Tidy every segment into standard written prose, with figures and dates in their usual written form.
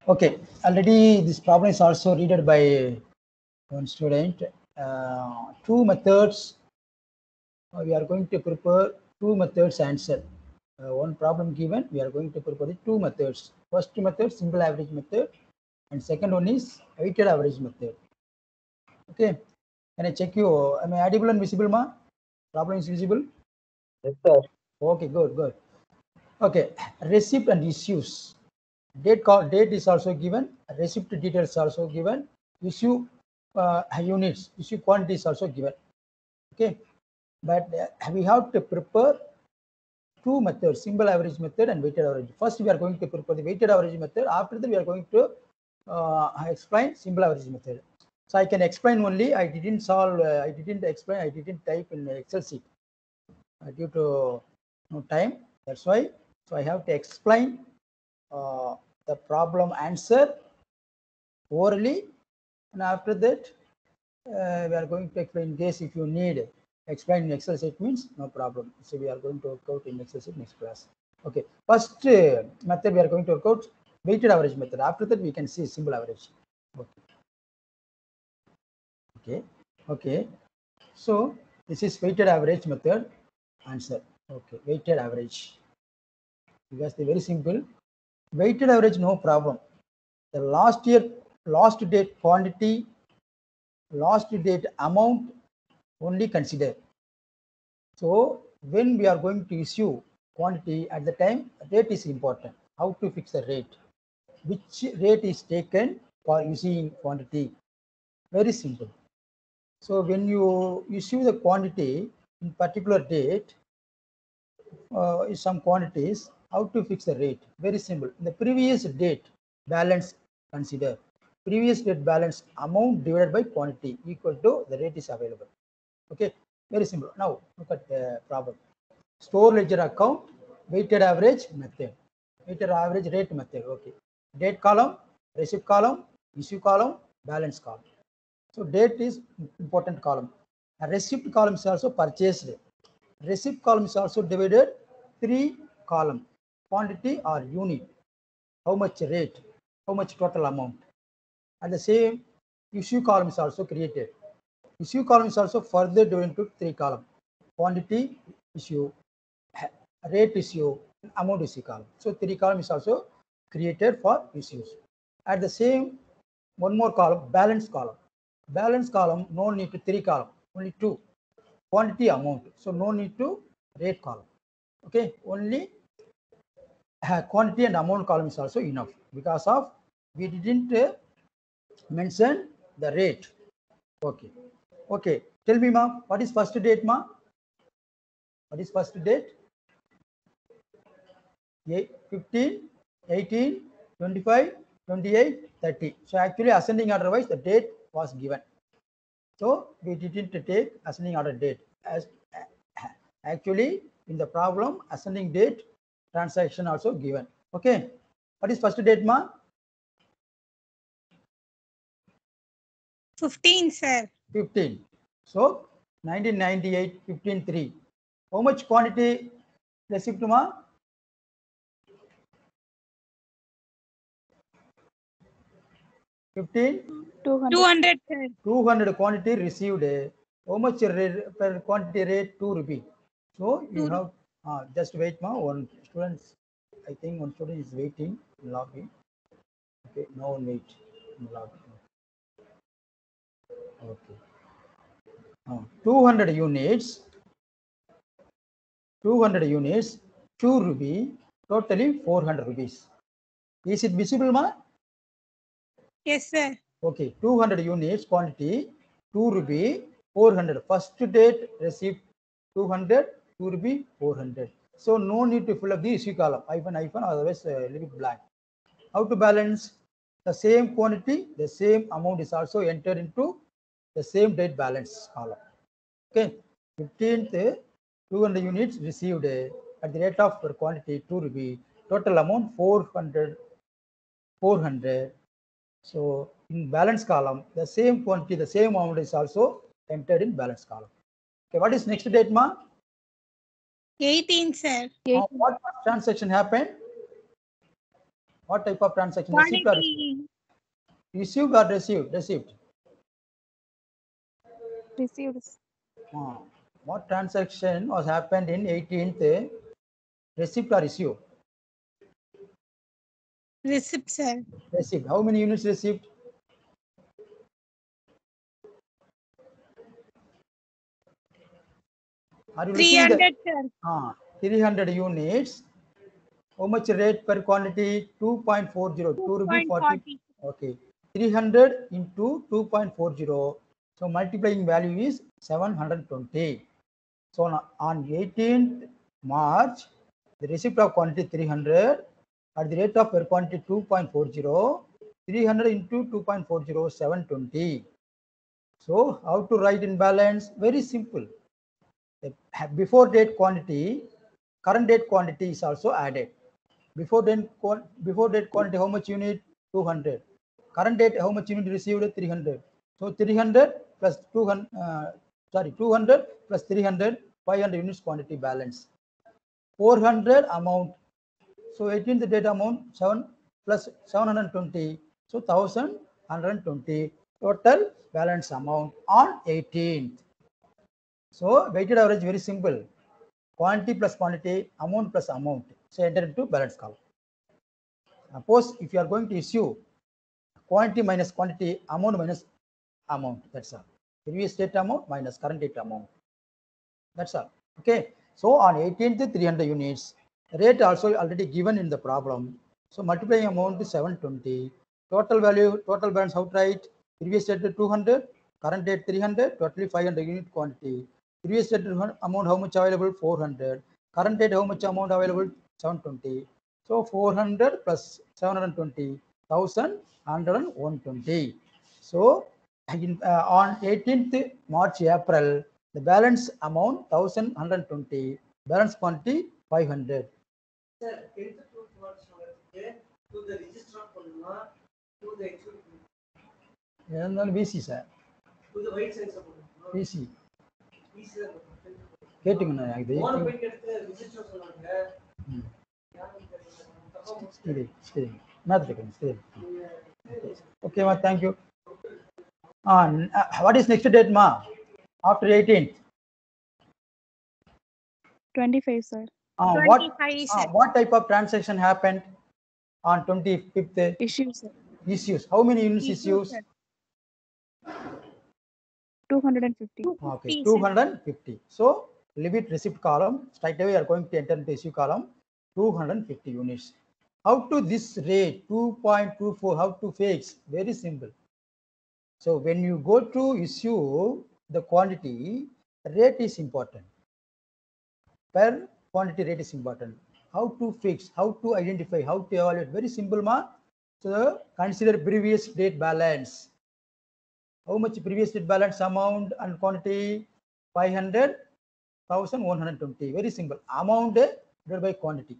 Okay, already this problem is also read by one student. Two methods. We are going to prepare two methods answer. One problem given, we are going to prepare the two methods. First method, simple average method, and second one is weighted average method. Okay, can I check you? Am I audible and visible, ma? Problem is visible? Yes, sir. Okay, good, good. Okay, receipt and issues. Date is also given. Receipt details also given. Issue units, issue quantity is also given. Okay, but we have to prepare two methods: simple average method and weighted average. First, we are going to prepare the weighted average method. After that, we are going to explain simple average method. So I can explain only. I didn't solve. I didn't explain. I didn't type in Excel sheet due to no time. That's why. So I have to explain the problem answer orally, and after that we are going to explain. In case if you need explain in Excel sheet means no problem. So we are going to work out in Excel sheet next class. Okay, first method we are going to work out weighted average method. After that we can see simple average. Okay. So this is weighted average method answer. Okay, weighted average, because they're very simple. Weighted average, no problem. The last date quantity, last date amount only consider. So when we are going to issue quantity, at the time rate is important. How to fix the rate? Which rate is taken for issuing quantity? Very simple. So when you issue the quantity in particular date, some quantities, how to fix the rate? Very simple. In the previous date balance consider. Previous date balance amount divided by quantity equal to the rate is available. Okay, very simple. Now look at the problem. Store ledger account, weighted average method, weighted average rate method. Okay, date column, receipt column, issue column, balance column. So date is important column. A receipt column is also purchased. Receipt column is also divided three column: quantity or unit, how much rate, how much total amount. And the same issue column is also created. Issue column is also further divided into three column: quantity issue, rate issue, amount issue column. So three column is also created for issues. At the same, one more column, balance column. Balance column, no need to three column, only two: quantity, amount. So no need to rate column. Okay, only quantity and amount column is also enough, because of we didn't mention the rate. Okay, okay. Tell me, ma, what is first date, ma? What is first date? 15, 18, 25, 28, 30. So actually ascending order wise the date was given. So we didn't take ascending order date. As actually in the problem ascending date transaction also given. Okay. What is first date, ma? 15, sir. 15. So 1998, 15/3. How much quantity received, ma? 15? 200, sir. 200 quantity received. How much per quantity rate? 2 rupee. So you have just wait, ma. One student, I think one student is waiting in login. Okay, no one wait in login. Okay. 200 units. 200 units. 2 rupee. Totally 400 rupees. Is it visible, ma? Yes, sir. Okay, 200 units quantity, 2 rupee, 400. First date receipt 200, 2 rupee, 400. So no need to fill up the issue column, hyphen, otherwise leave it blank. How to balance? The same quantity, the same amount is also entered into the same date balance column. Okay, 15th, 200 units received at the rate of per quantity 2 rupee, total amount 400, 400. So in balance column, the same quantity, the same amount is also entered in balance column. Okay, what is next date, ma? 18, sir. What transaction happened? What type of transaction? Received or Quantity received or received? Received. received. What transaction was happened in 18th? Received or issue? Receipt, sir. Received. How many units received? Are you listening? 300, sir. 300 units. How much rate per quantity? 2.40. 2 rupee 40. 2.40. Okay. 300 into 2.40. So multiplying value is 720. So on 18th March, the receipt of quantity 300 at the rate of per quantity 2.40. 300 into 2.40, 720. So how to write in balance? Very simple. The before date quantity, current date quantity is also added. Before date quantity, how much unit? 200. Current date, how much unit received? 300. So 300 plus 200, 200 plus 300, 500 units quantity balance. 400 amount. So 18th date amount 7 plus 720. So 1120 total balance amount on 18th. So weighted average very simple. Quantity plus quantity, amount plus amount. So enter into balance column. Suppose if you are going to issue quantity minus quantity, amount minus amount. That's all. Previous date amount minus current date amount. That's all. Okay. So on 18th 300 units. Rate also already given in the problem. So multiplying amount is 720. Total value, total balance outright. Previous date 200, current date 300, totally 500 unit quantity. Previous date amount how much available? 400. Current date how much amount available? 720. So 400 plus 720, 1,120. So on 18th March, April, the balance amount 1,120, balance quantity 500. Sir, 10th to 12th to the register பண்ணனுமா to the executive இருந்தாலும் VC sir to the white sense பண்ணனுமா VC PC கேட்டுங்க இது போன போய் எடுத்து register சொன்னாங்க சரி சரி மாத்திட்டேன் சரி okay ma thank you what is next date ma after 18th 25, sir. what 25, sir. what type of transaction happened on 25th? Issue, sir. Issues. How many units issues? Sir. 250. Okay, 50, 250. So leave it receipt column. Straight away you are going to enter into issue column 250 units. How to this rate 2.24? How to fix? Very simple. So when you go to issue the quantity, rate is important. Per quantity rate is important. How to fix? How to identify? How to evaluate? Very simple, ma. So consider previous date balance. How much previous date balance amount and quantity? 500, 1,120. Very simple. Amount divided by quantity.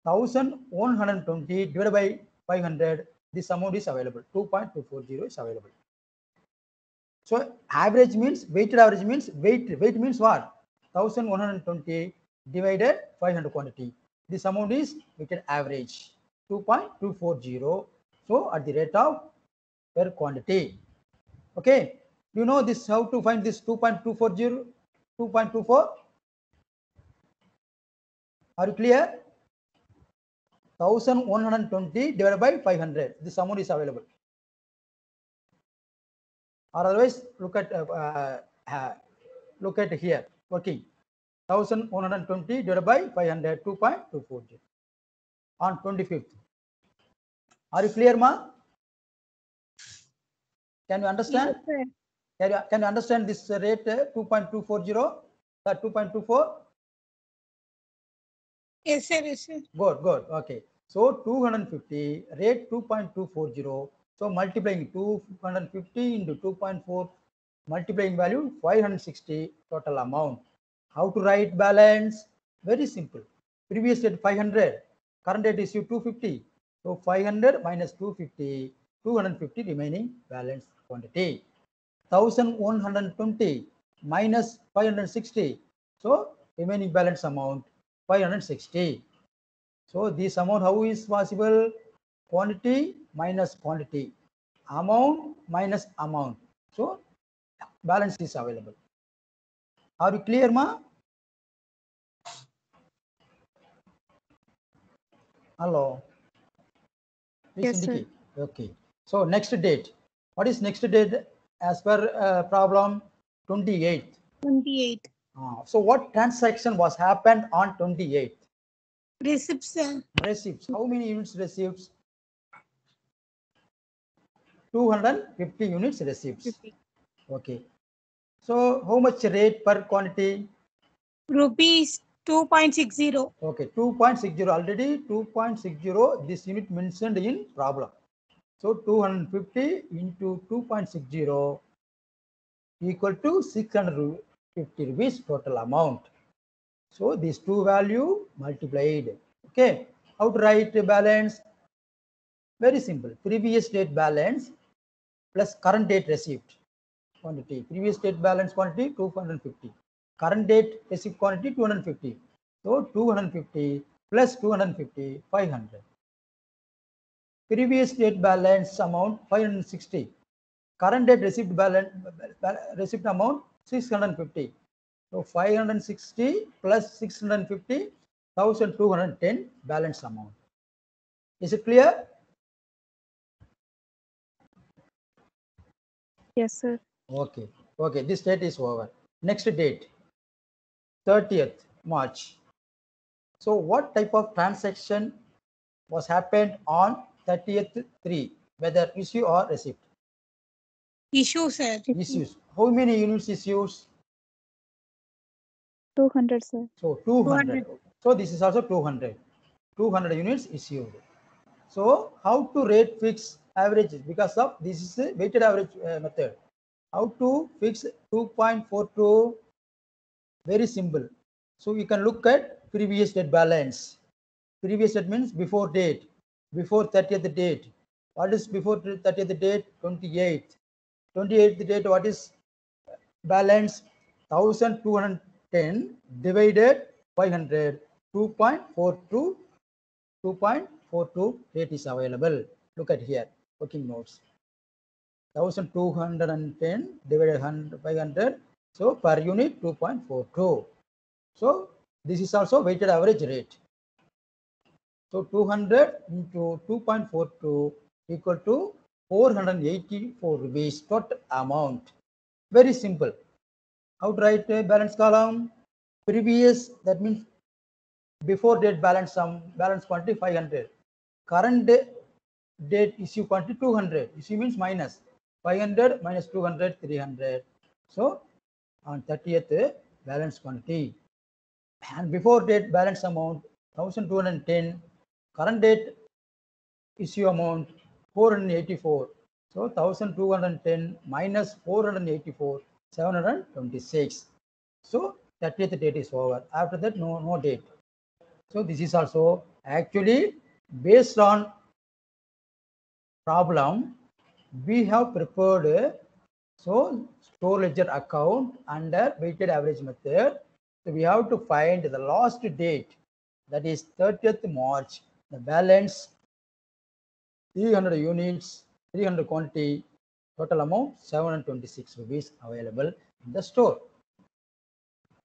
1,120 divided by 500. This amount is available. 2.240 is available. So average means weighted average means weight means what? 1,120 divided 500 quantity. This amount is weighted average 2.240. So at the rate of per quantity. Okay, you know this how to find this 2.240, 2.24? Are you clear? 1,120 divided by 500. This amount is available. Or otherwise, look at here. Working 1,120 divided by 500, 2.240 on 25th. Are you clear, ma? Can you understand? Yes, sir. Can you understand this rate 2.240 or 2.24? Yes, sir. Yes, sir. Good. Okay. So 250 rate 2.240. So multiplying 250 into 2.4, multiplying value 560 total amount. How to write balance? Very simple. Previous date 500, current date issue 250. So 500 minus 250, 250 remaining balance quantity. 1,120 minus 560. So remaining balance amount 560. So this amount how is possible? quantity minus quantity, amount minus amount. So balance is available. Are you clear, ma? Hello. Please Yes, sir. indicate. Okay. So next date. What is next date as per problem? 28th. 28. So what transaction was happened on 28th? Receipts, sir. Receipts. How many units receipts? 250 units receipts. 50. Okay. So how much rate per quantity? Rupees 2.60. Okay, 2.60 already 2.60. This unit mentioned in problem. So 250 into 2.60 equal to 650 rupees total amount. So these two value multiplied. Okay. How to write balance? Very simple. Previous date balance plus current date receipt quantity. Previous date balance quantity 250. Current date receipt quantity 250. So 250 plus 250, 500. Previous date balance amount 560. Current date receipt balance receipt amount 650. So 560 plus 650, 1210 balance amount. Is it clear? Yes, sir. Okay. Okay. This date is over. Next date, 30th March. So what type of transaction was happened on 30th 3, whether issue or receipt? Issue, sir. Issues. How many units issues? 200, sir. So 200. 200. So this is also 200. 200 units issued. So how to rate fix averages? Because of this is a weighted average method. How to fix 2.42? Very simple. So you can look at previous date balance. Previous date means before date, before 30th date. What is before 30th date? 28th. 28th date, what is balance? 1210 divided 500, 2.42. 2.42 rate is available. Look at here, working notes. 1210 divided 500. So per unit 2.42. So this is also weighted average rate. So 200 into 2.42 equal to 484 rupees total amount. Very simple. How to write a balance column? Previous, that means before date balance sum, balance quantity 500. Current date issue quantity 200. Issue means minus 500 minus 200, 300. So on 30th balance quantity. And before date balance amount 1210. Current date issue amount 484. So 1210 minus 484, 726. So 30th date is over. After that, no date. So this is also actually based on problem. We have prepared so store ledger account under weighted average method. So we have to find the last date, that is 30th March. The balance 300 units, 300 quantity, total amount 726 rupees available in the store.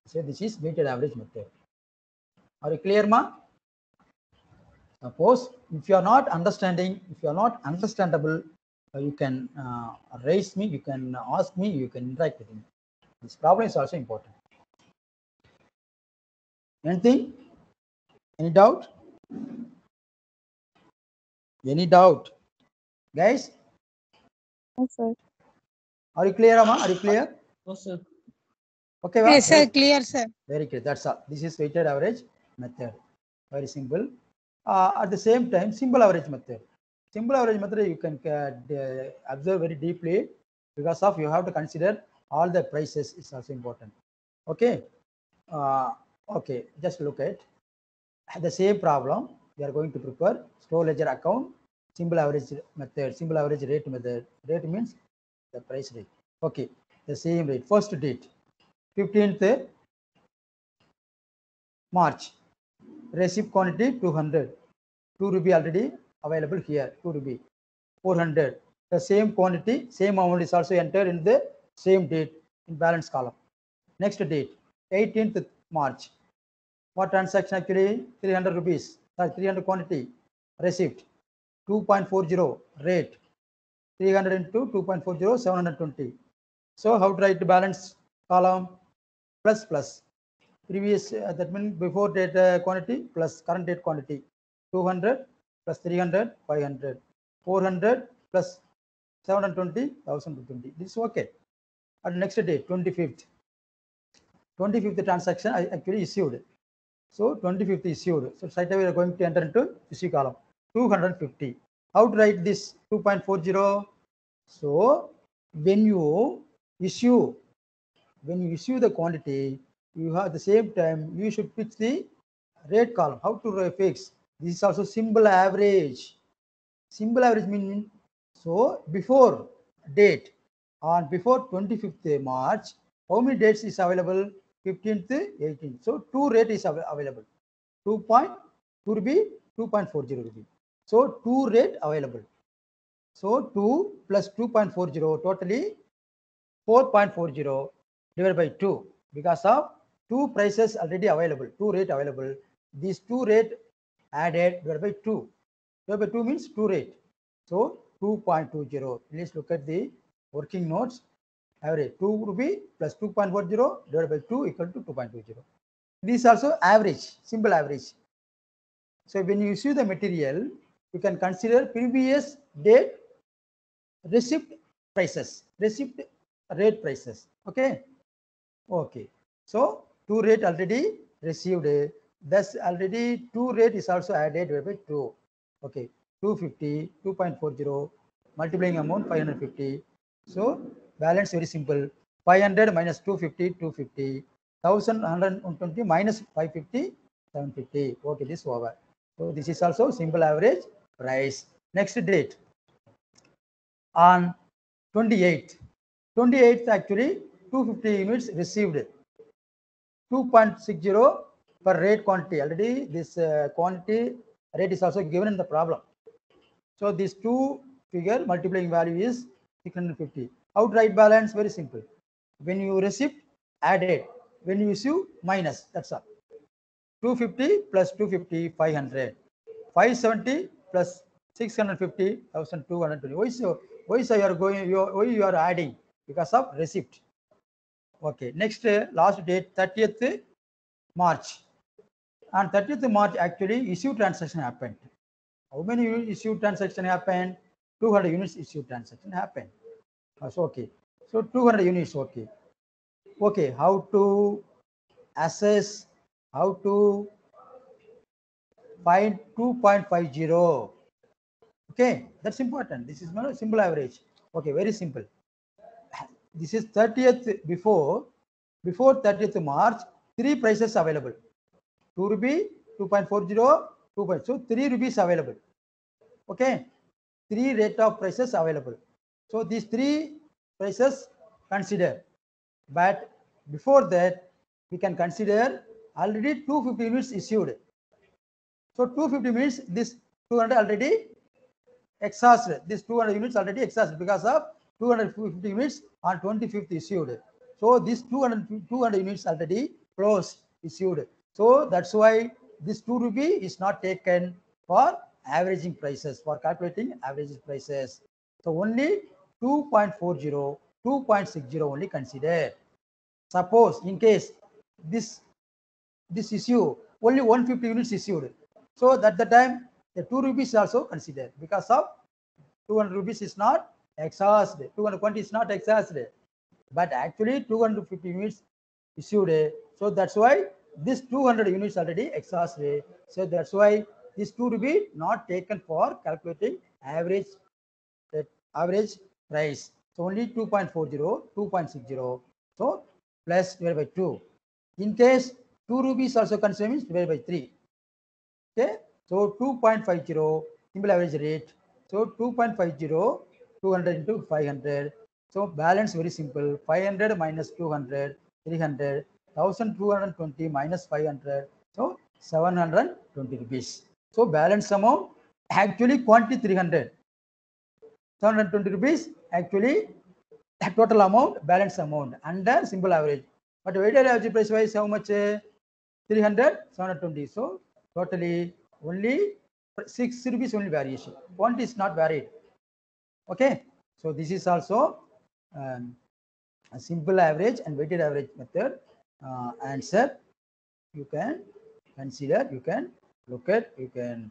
So this is weighted average method. Are you clear, ma? Suppose if you are not understanding, if you are not understandable, you can raise me, you can ask me, you can interact with me. This problem is also important. Anything? Any doubt? Any doubt? Guys, Yes, sir. are you clear, Amma? Are you clear? No, sir. Okay, Yes, sir. Clear, sir. very clear. That's all. This is weighted average method. Very simple. At the same time, simple average method. Simple average method you can observe very deeply, because of you have to consider all the prices is also important. Okay. Okay. Just look at the same problem. We are going to prepare store ledger account, simple average method, simple average rate method. Rate means the price rate. Okay. The same rate. First date, 15th March. Receipt quantity 200. 2 rupee already available here, 2 rupee, 400. The same quantity, same amount is also entered in the same date in balance column. Next date, 18th March. What transaction actually? 300 rupees, 300 quantity, receipt, 2.40 rate, 300 into 2.40, 720. So how to write the balance column? Plus plus. Previous, that means before date quantity plus current date quantity. 200 plus 300, 500. 400 plus 720, 1020. This is okay. And next day, 25th. 25th transaction I actually issued. So 25th issued. So straight away we are going to enter into issue column. 250. How to write this 2.40? So when you issue the quantity, you have at the same time you should fix the rate column. How to fix? This is also simple average. Simple average meaning, so before date, on before 25th March, how many dates is available? 15th, 18th. So 2 rate is available. 2.2 rupee, 2.40 rupee. So 2 rate available. So 2 plus 2.40, totally 4.40 divided by 2, because of 2 prices already available, 2 rate available. These 2 rate added divided by 2. Divided by 2 means 2 rate. So 2.20. Please look at the working notes. Average 2 rupee plus 2.40 divided by 2 equal to 2.20. This is also average, simple average. So when you issue the material, you can consider previous date receipt prices, receipt rate prices. Okay. Okay. So 2 rate already received. Thus already 2 rate is also added by 2. Okay. 250, 2.40, multiplying amount 550. So balance very simple. 500 minus 250, 250. 1120 minus 550, 750. Okay, this over. So this is also simple average price. Next date. On 28th. 28th actually 250 units received. 2.60 per rate quantity. Already this quantity rate is also given in the problem. So these two figure multiplying value is 650. How to write balance? Very simple. When you receive, added. When you issue, minus. That's all. 250 plus 250, 500. 570 plus 650, 1220. Why so you are going? Why you are adding? Because of receipt. Okay. Next last date 30th March. On 30th March, actually issue transaction happened. How many issue transaction happened? 200 units issue transaction happened. So okay. So 200 units. Okay. Okay. How to assess? How to find 2.50? Okay, that's important. This is not a simple average. Okay, very simple. This is 30th before 30th March, 3 prices available. 2 rupee, 2.40, 2. So 3 rupees available. Okay, 3 rate of prices available. So these 3 prices consider. But before that, we can consider already 250 units issued. So 250 means this 200 already exhausted. This 200 units already exhausted because of 250 units on 25th issued. So this 200 units already closed issued. So that's why this 2 rupee is not taken for averaging prices, for calculating average prices. So only 2.40, 2.60 only consider. Suppose in case this issue only 150 units issued, so at the time the 2 rupees also considered, because of 200 rupees is not exhausted, 220 is not exhausted, but actually 250 units issued. So that's why this 200 units already exhausted. So that's why this 2 rupee not taken for calculating average price. So only 2.40, 2.60. So plus divided by 2. In case 2 rupees also consumed means divided by 3. Okay. So 2.50 simple average rate. So 2.50, 200 into 500. So balance very simple. 500 minus 200, 300, 1220 minus 500. So 720 rupees. So balance amount actually quantity 300. 720 rupees actually total amount, balance amount under simple average. But weighted average price wise how much? 300, 720. So totally only 6 rupees only variation. Quantity is not varied. Okay. So this is also a simple average and weighted average method answer. You can consider, you can look at, you can